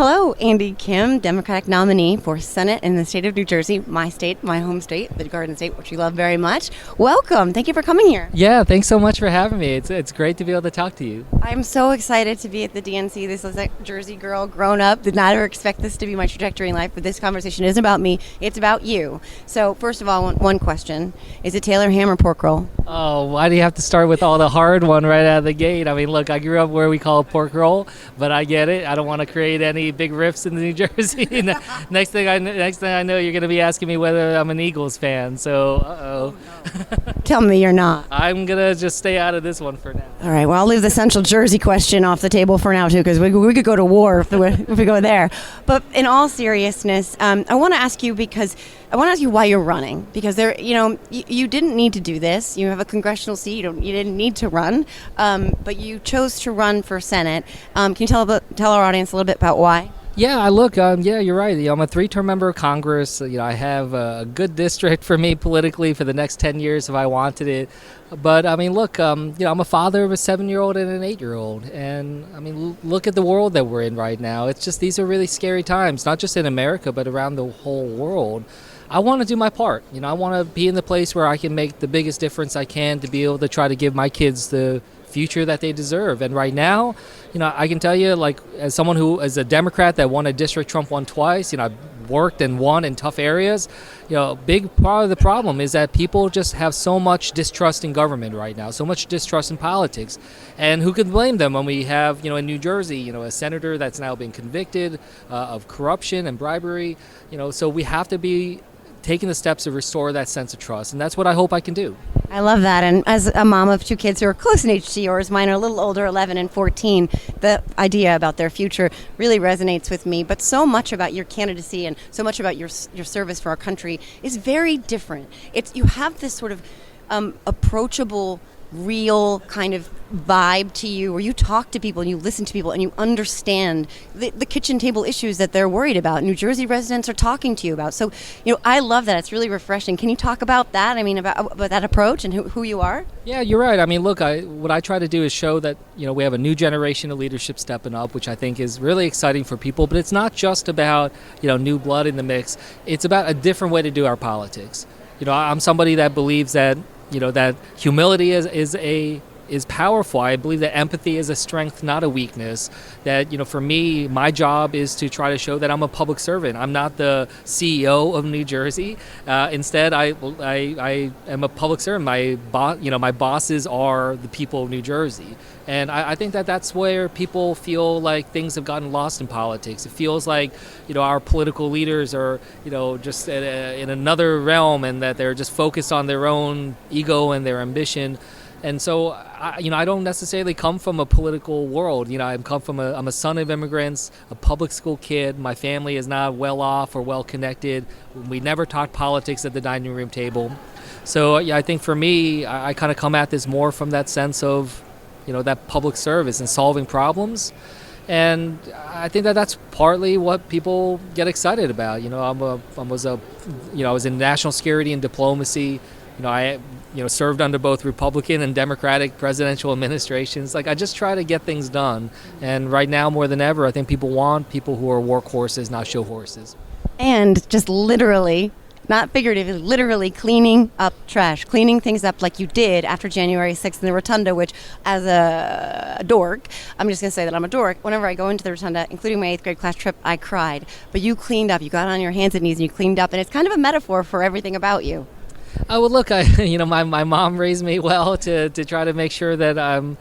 Hello, Andy Kim, Democratic nominee for Senate in the state of New Jersey, my state, my home state, the Garden State, which you love very much. Welcome. Thank you for coming here. Yeah, thanks so much for having me. It's great to be able to talk to you. I'm so excited to be at the DNC. This is a Jersey girl, grown up, did not ever expect this to be my trajectory in life, but this conversation isn't about me, it's about you. So first of all, one question. Is it Taylor ham or pork roll? Oh, why do you have to start with all the hard one right out of the gate? I mean, look, I grew up where we call it pork roll, but I get it. I don't want to create any big rifts in New Jersey. next thing I know, you're going to be asking me whether I'm an Eagles fan. So, uh-oh. Tell me you're not. I'm going to just stay out of this one for now. All right, well, I'll leave the Central Jersey question off the table for now, too, because we could go to war if we go there. But in all seriousness, I want to ask you why you're running, because you didn't need to do this. You have a congressional seat. You didn't need to run, but you chose to run for Senate. Can you tell our audience a little bit about why? Yeah, you're right. I'm a 3-term member of Congress. I have a good district for me politically for the next 10 years if I wanted it. But I mean, look, I'm a father of a 7-year-old and an 8-year-old, and I mean, look at the world that we're in right now. It's just these are really scary times, not just in America, but around the whole world. I want to do my part. I want to be in the place where I can make the biggest difference I can to be able to try to give my kids the future that they deserve. And right now, I can tell you, like, as someone who is a Democrat that won a district Trump won twice, I've worked and won in tough areas. Big part of the problem is that people just have so much distrust in government right now, so much distrust in politics. And who can blame them when we have, in New Jersey, a senator that's now been convicted of corruption and bribery. So we have to be taking the steps to restore that sense of trust, and that's what I hope I can do. I love that, and as a mom of 2 kids who are close in age to yours, mine are a little older, 11 and 14, the idea about their future really resonates with me, but so much about your candidacy and so much about your service for our country is very different. You have this sort of approachable, real kind of vibe to you where you talk to people and you listen to people and you understand the kitchen table issues that they're worried about. New Jersey residents are talking to you about. So, I love that. It's really refreshing. Can you talk about that? I mean, about that approach and who you are? Yeah, you're right. I mean, look, what I try to do is show that, we have a new generation of leadership stepping up, which I think is really exciting for people. But it's not just about, new blood in the mix. It's about a different way to do our politics. I'm somebody that believes that that humility is powerful. I believe that empathy is a strength, not a weakness. That, for me, my job is to try to show that I'm a public servant. I'm not the CEO of New Jersey. Instead, I am a public servant. My bosses are the people of New Jersey. And I think that that's where people feel like things have gotten lost in politics. It feels like, our political leaders are, just in another realm, and that they're just focused on their own ego and their ambition. And so, I don't necessarily come from a political world. I'm a son of immigrants, a public school kid. My family is not well off or well connected. We never talked politics at the dining room table. So, I think for me, I kind of come at this more from that sense of, that public service and solving problems. And I think that that's partly what people get excited about. I was in national security and diplomacy. I served under both Republican and Democratic presidential administrations. Like, I just try to get things done. And right now, more than ever, I think people want people who are workhorses, not show horses. And just literally, not figuratively, literally cleaning up trash, cleaning things up like you did after January 6th in the Rotunda, which, as a dork, I'm just going to say that I'm a dork. Whenever I go into the Rotunda, including my 8th grade class trip, I cried. But you cleaned up. You got on your hands and knees and you cleaned up. And it's kind of a metaphor for everything about you. Well, look, my mom raised me well to try to make sure that I'm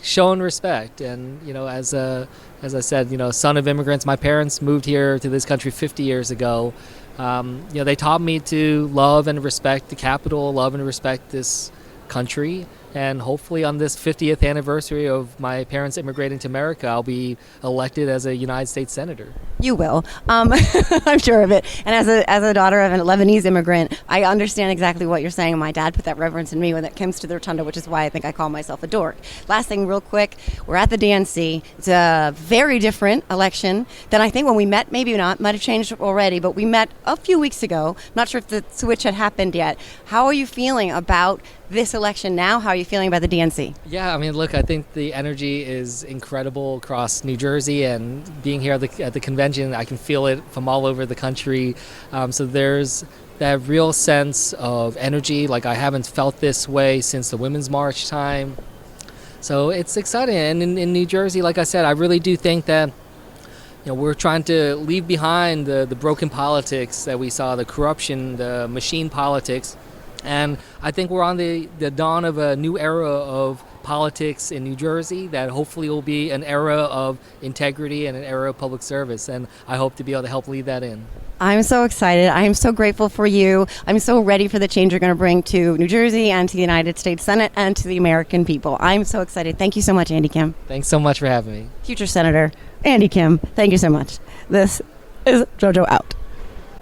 showing respect. And, as I said, son of immigrants, my parents moved here to this country 50 years ago. They taught me to love and respect the Capitol, love and respect this country. And hopefully on this 50th anniversary of my parents immigrating to America, I'll be elected as a United States Senator. You will. I'm sure of it. And as a daughter of a Lebanese immigrant, I understand exactly what you're saying. My dad put that reverence in me when it comes to the Rotunda, which is why I think I call myself a dork. Last thing real quick, we're at the DNC. It's a very different election than I think when we met. Maybe not, might have changed already, but we met a few weeks ago. Not sure if the switch had happened yet. How are you feeling about this election now? How are you feeling about the DNC? Yeah, I mean, look, I think the energy is incredible across New Jersey, and being here at the convention, I can feel it from all over the country. So there's that real sense of energy, like I haven't felt this way since the Women's March time. So it's exciting. And in New Jersey, like I said, I really do think that we're trying to leave behind the broken politics that we saw, the corruption, the machine politics. And I think we're on the dawn of a new era of politics in New Jersey that hopefully will be an era of integrity and an era of public service. And I hope to be able to help lead that in. I'm so excited. I am so grateful for you. I'm so ready for the change you're going to bring to New Jersey and to the United States Senate and to the American people. I'm so excited. Thank you so much, Andy Kim. Thanks so much for having me. Future Senator Andy Kim, thank you so much. This is JoJo out.